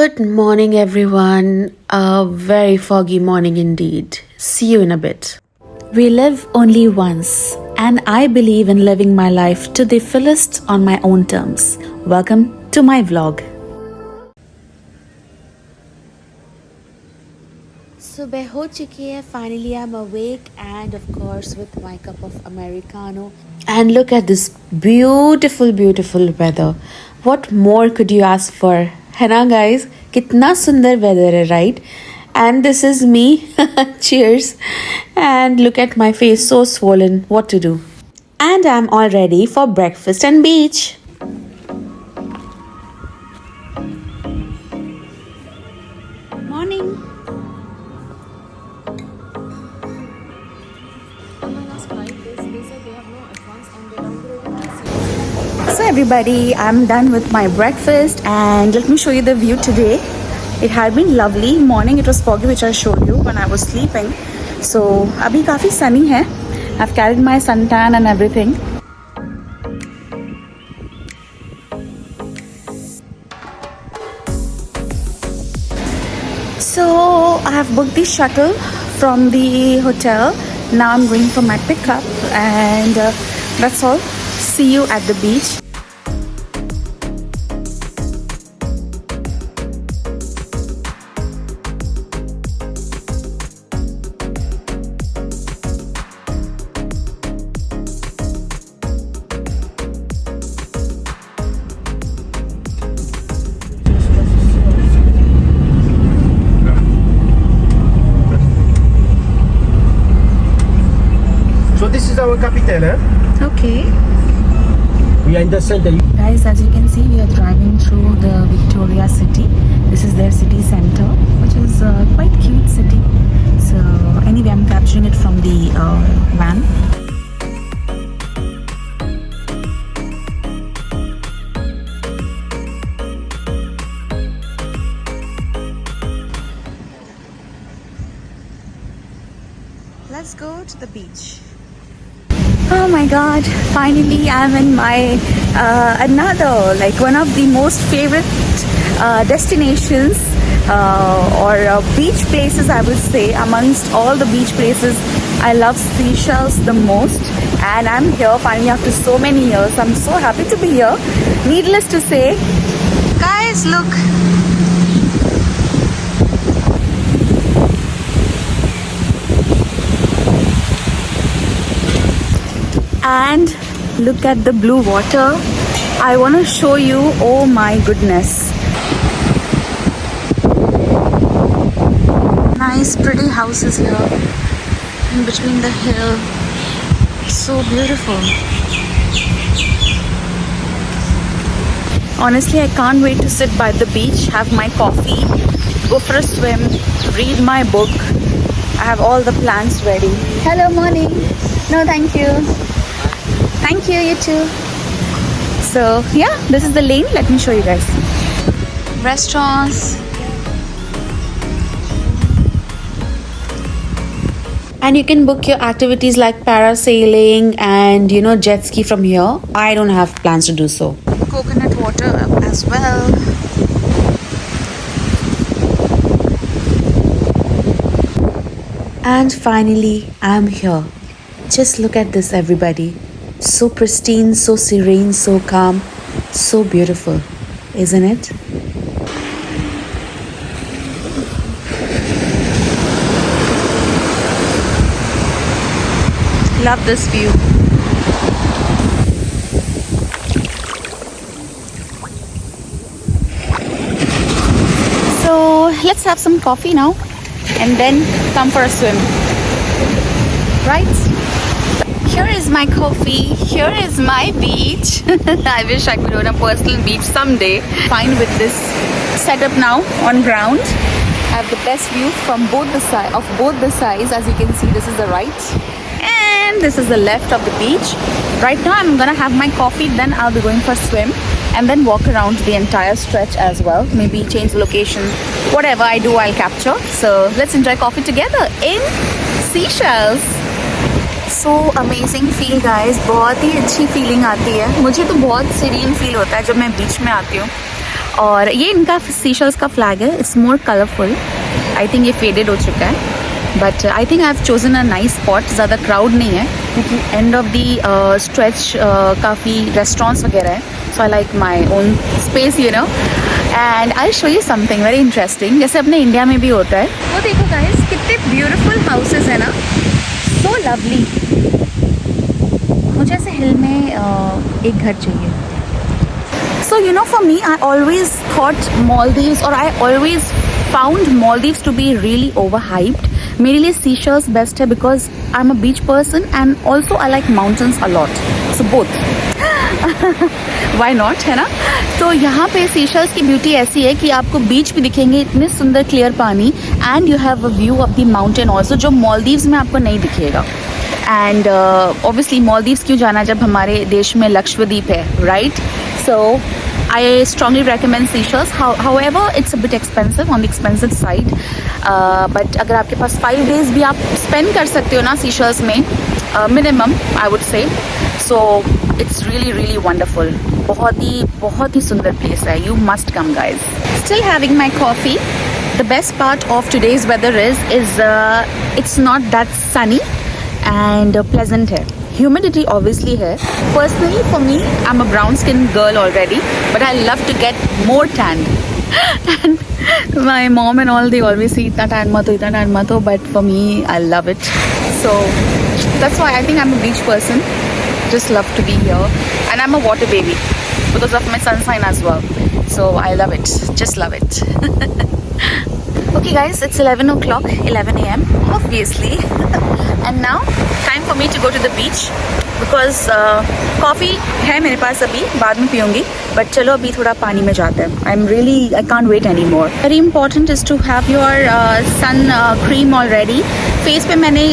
Good morning, everyone. A very foggy morning indeed. See you in a bit. We live only once, and I believe in living my life to the fullest on my own terms. Welcome to my vlog. सुबह हो चुकी है. Finally I'm awake and of course with my cup of Americano. And look at this beautiful weather. What more could you ask for? है ना guys? कितना सुंदर weather है, right? And this is me. Cheers. And look at my face, so swollen. What to do? And I'm all ready for breakfast and beach. Morning. So everybody, I'm done with my breakfast and let me show you the view today. It had been lovely. Morning it was foggy, which I showed you when I was sleeping. So abhi काफी sunny है. I've carried my suntan and everything. So I have booked the shuttle from the hotel. Now I'm going for my pickup and that's all. See you at the beach. So this is our capital, eh? Okay. We are in the center. Guys, as you can see, we are driving through the Victoria city. This is their city center, which is quite cute city. So anyway, I'm capturing it from the van. Let's go to the beach. Oh my god, finally I'm in my another, like one of the most favorite destinations or beach places, I would say. Amongst all the beach places, I love Seychelles the most, and I'm here finally after so many years. I'm so happy to be here. Needless to say, guys, look. And look at the blue water. I want to show you, oh my goodness. Nice pretty houses here in between the hill. So beautiful. Honestly, I can't wait to sit by the beach, have my coffee, go for a swim, read my book. I have all the plans ready. Hello, morning. No, thank you. Thank you, you too. So yeah, this is the lane. Let me show you guys. Restaurants. And you can book your activities like parasailing and jet ski from here. I don't have plans to do so. Coconut water as well. And finally, I'm here. Just look at this, everybody. So pristine, so serene, so calm, so beautiful, isn't it? Love this view. So let's have some coffee now and then come for a swim. Right? Here is my coffee. Here is my beach. I wish I could own a personal beach someday. Fine with this setup now on ground. I have the best view from both the sides. As you can see, this is the right and this is the left of the beach. Right now I'm gonna have my coffee, then I'll be going for a swim and then walk around the entire stretch as well. Maybe change the location. Whatever I do, I'll capture. So let's enjoy coffee together in Seychelles. So amazing feel guys, बहुत ही अच्छी feeling आती है. मुझे तो बहुत serine feel होता है जब मैं बीच में आती हूँ. और ये इनका सीशल्स का फ्लैग है. It's more colourful. I think ये फेडेड हो चुका है. But I think I have chosen a nice spot. ज़्यादा क्राउड नहीं है क्योंकि एंड ऑफ दी स्ट्रेच काफ़ी रेस्टोरेंट्स वगैरह है. So I like my own space you know. And I show you something very interesting, जैसे अपने इंडिया में भी होता है. वो देखो गाइस, कितने ब्यूटीफुल हाउसेस है ना. So lovely. मुझे ऐसे हिल में एक घर चाहिए. So you know, for me, I always thought Maldives, or I always found Maldives to be really overhyped. मेरे लिए Seychelles best है because I'm a beach person and also I like mountains a lot. So both. Why not, है ना. तो यहाँ पे Seychelles की beauty ऐसी है कि आपको बीच भी दिखेंगे, इतने सुंदर क्लियर पानी, and you have a view of the mountain also, जो Maldives में आपको नहीं दिखेगा. एंड ऑब्वियसली Maldives क्यों जाना जब हमारे देश में लक्षद्वीप है, right. So I strongly recommend Seychelles. However, it's a bit expensive, on the expensive side. But अगर आपके पास 5 days भी आप spend कर सकते हो ना Seychelles में, minimum I would say. So it's really really wonderful. बहुत ही सुंदर place है. You must come guys. Still having my coffee. The best part of today's weather is it's not that sunny and pleasant है. Humidity obviously है. Personally for me, I'm a brown skin girl already, but I love to get more tanned. And my mom and all, they always say itna tan mat ho, but for me, I love it. So that's why I think I'm a beach person. Just love to be here, and I'm a water baby because of my sun sign as well. So I love it. Just love it. Okay guys, it's 11 o'clock, 11 a.m. obviously. And now time for me to go to the beach because coffee है मेरे पास, अभी बाद में पीऊँगी. But चलो अभी थोड़ा पानी में जाते हैं. I can't wait anymore. Very important is to have your sun cream already. Face पे मैंने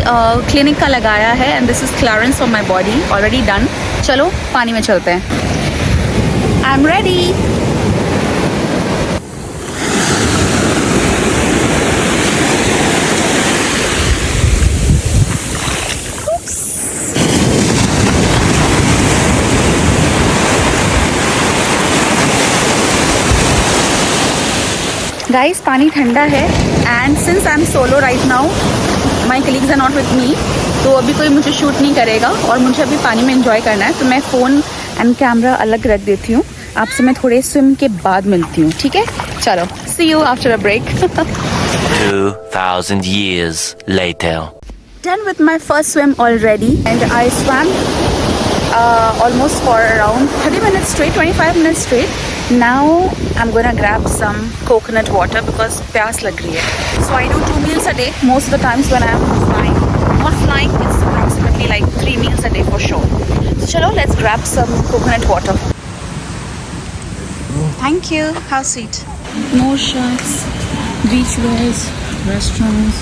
clinic का लगाया है and this is clearance for my body, already done. चलो पानी में चलते हैं. I'm ready. गाइस पानी ठंडा है and since I am solo right now, my colleagues are not with me, तो अभी कोई मुझे शूट नहीं करेगा और मुझे अभी पानी में एंजॉय करना है. तो मैं फ़ोन एंड कैमरा अलग रख देती हूँ. आपसे मैं थोड़े स्विम के बाद मिलती हूँ, ठीक है. चलो, see you after a break. 2000 years later. Done with my first swim already and I swam almost for around 30 minutes straight, 25 minutes straight. Now I'm gonna grab some coconut water because प्यास लग रही है. So I do 2 meals a day most of the times when I'm flying. Not flying, it's approximately like 3 meals a day for sure. So chalo, let's grab some coconut water. Thank you. How sweet. More shops, beach wears, restaurants.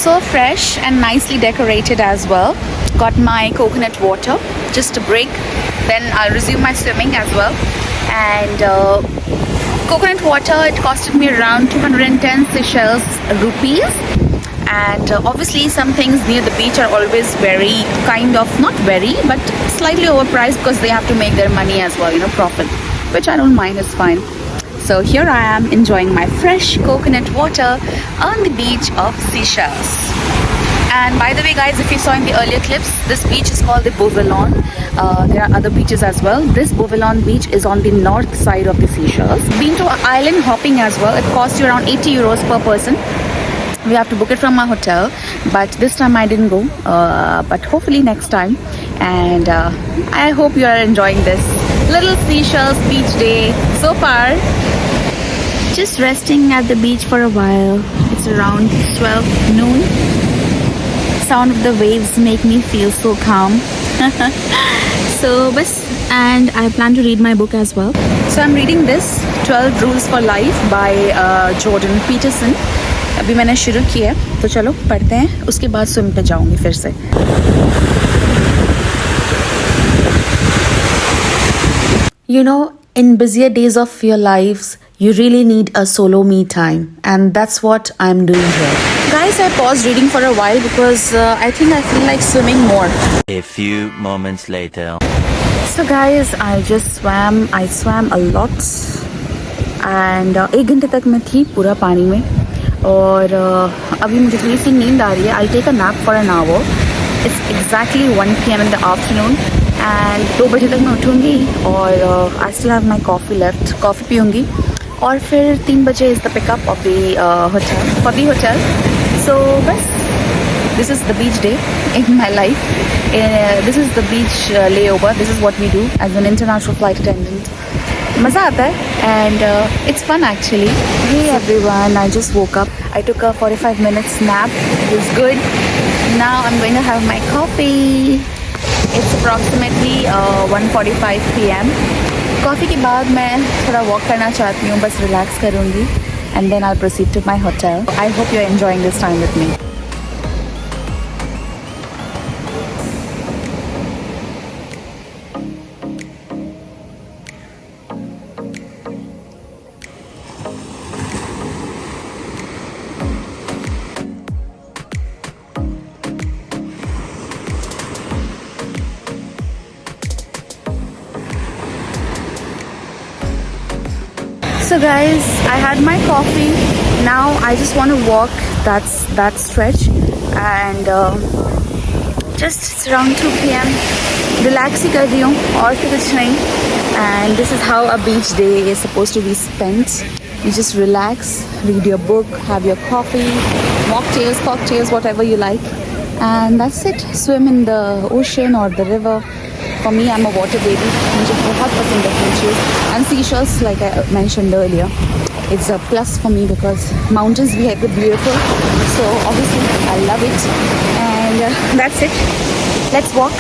So fresh and nicely decorated as well. Got my coconut water, just a break, then I'll resume my swimming as well. And coconut water, it costed me around 210 Seychelles rupees. And obviously some things near the beach are always very not very, but slightly overpriced because they have to make their money as well, you know, profit, which I don't mind, it's fine. So here I am enjoying my fresh coconut water on the beach of Seychelles. And by the way guys, if you saw in the earlier clips, this beach is called the VALLON. There are other beaches as well. This VALLON beach is on the north side of the Seychelles. Been to island hopping as well. It costs you around 80 euros per person. We have to book it from our hotel, but this time I didn't go, but hopefully next time. And I hope you are enjoying this little Seychelles beach day so far. Just resting at the beach for a while. It's around 12 noon. Sound of the waves make me feel so calm. So bas, and I plan to read my book as well. So I'm reading this 12 Rules for Life by Jordan Peterson. अभी मैंने शुरू किया है, तो चलो पढ़ते हैं, उसके बाद स्विम पे जाऊँगी फिर से. You know, in busier days of your lives, you really need a solo me time, and that's what I'm doing here. Guys, I paused reading for a while because I think I feel like swimming more. A few moments later. So guys, I just swam. I swam a lot, and 1 घंटे तक मैं थी पूरा पानी में, और अभी मुझे थोड़ी सी नींद आ रही है. I'll take a nap for an hour. It's exactly 1 PM in the afternoon. And 2 बजे तक मैं उठूँगी और I still have my coffee left. Coffee पीऊँगी और फिर 3 बजे is the pickup of the hotel for the hotel. So बस this is the beach day in my life. This is the beach layover. This is what we do as an international flight attendant. मज़ा आता है and it's fun actually. Hey everyone, I just woke up. I took a 45 minutes nap. It was good. Now I'm going to have my coffee. It's approximately 1:45 PM. Coffee के बाद मैं थोड़ा walk करना चाहती हूँ, बस रिलैक्स करूँगी and then I'll proceed to my hotel. I hope you're enjoying this time with me. So guys, I had my coffee. Now I just want to walk that stretch and just it's around 2 PM. Relax ही कर रही हूँ और तो कुछ नहीं. And this is how a beach day is supposed to be spent. You just relax, read your book, have your coffee, mocktails, cocktails, whatever you like, and that's it. Swim in the ocean or the river. For me, I'm a water baby. मुझे बहुत पसंद है beaches and Seychelles, like I mentioned earlier. It's a plus for me because mountains we have beautiful. So obviously I love it, and that's it. Let's walk.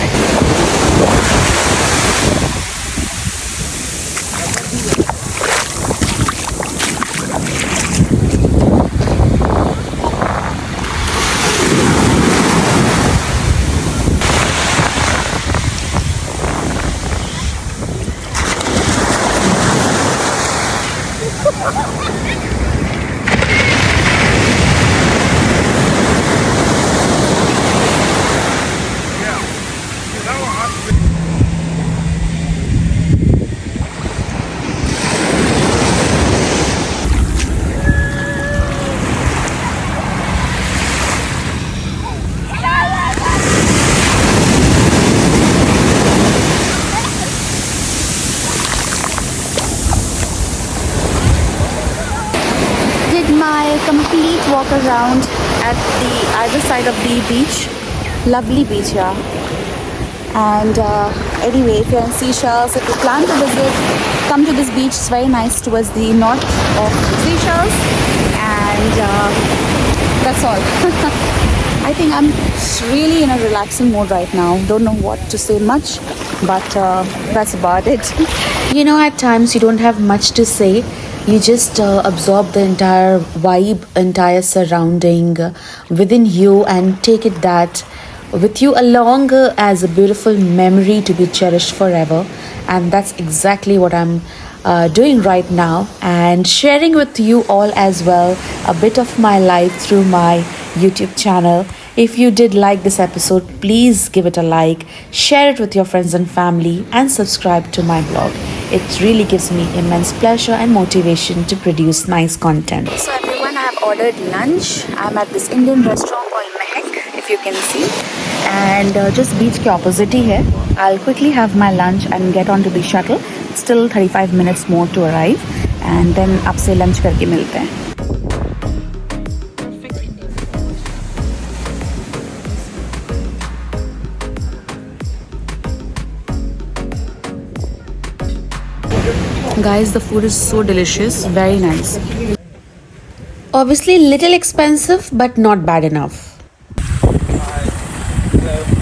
Complete walk around at the either side of the beach. Lovely beach, yeah. And anyway, if you're in Seychelles, if you plan to visit, come to this beach. It's very nice towards the north of Seychelles, and that's all. I think I'm really in a relaxing mode right now. Don't know what to say much, but that's about it. You know, at times you don't have much to say. You just absorb the entire vibe, entire surrounding within you, and take it that with you along as a beautiful memory to be cherished forever. And that's exactly what I'm doing right now, and sharing with you all as well a bit of my life through my YouTube channel. If you did like this episode, please give it a like, share it with your friends and family, and subscribe to my blog. It really gives me immense pleasure and motivation to produce nice content. So everyone, I have ordered lunch. I'm at this Indian restaurant called Mehak, if you can see, and just beach ke opposite hi hai. I'll quickly have my lunch and get onto the shuttle. Still 35 minutes more to arrive, and then आपसे lunch करके मिलते हैं. Guys, the food is so delicious, very nice. Obviously little expensive, but not bad enough.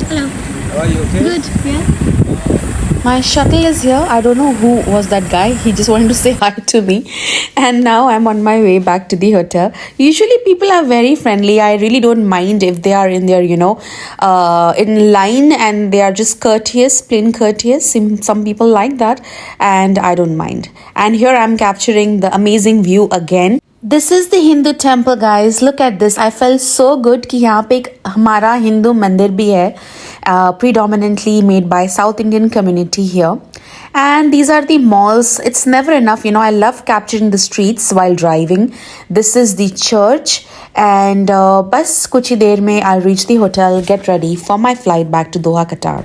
Hello. Are you okay? Good, yeah. My shuttle is here. I don't know who was that guy. He just wanted to say hi to me. And now I'm on my way back to the hotel. Usually people are very friendly. I really don't mind if they are in their, in line and they are just courteous, plain courteous. Some people like that and I don't mind. And here I'm capturing the amazing view again. This is the Hindu temple, guys. Look at this. I felt so good कि यहाँ पे एक हमारा हिंदू मंदिर भी है, predominantly made by South Indian community here. And these are the malls. It's never enough, I love capturing the streets while driving. This is the church and बस कुछ ही देर में I'll reach the hotel, get ready for my flight back to Doha, Qatar.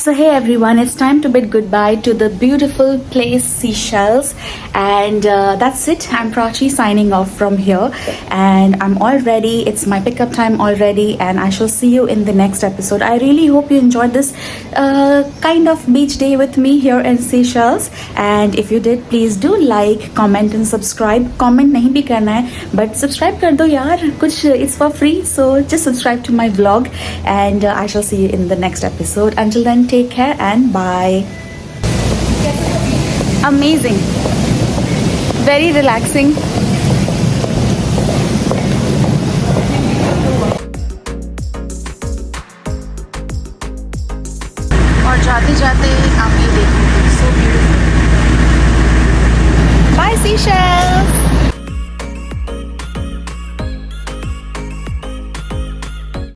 So hey everyone, it's time to bid goodbye to the beautiful place Seychelles, and that's it. I'm Prachi signing off from here and I'm all ready. It's my pickup time already and I shall see you in the next episode. I really hope you enjoyed this kind of beach day with me here in Seychelles, and if you did, please do like, comment and subscribe. Comment नहीं भी करना है but subscribe कर दो यार, कुछ it's for free, so just subscribe to my vlog and I shall see you in the next episode. Until then, take care and bye. Amazing, very relaxing. और जाते जाते आप ये देखिए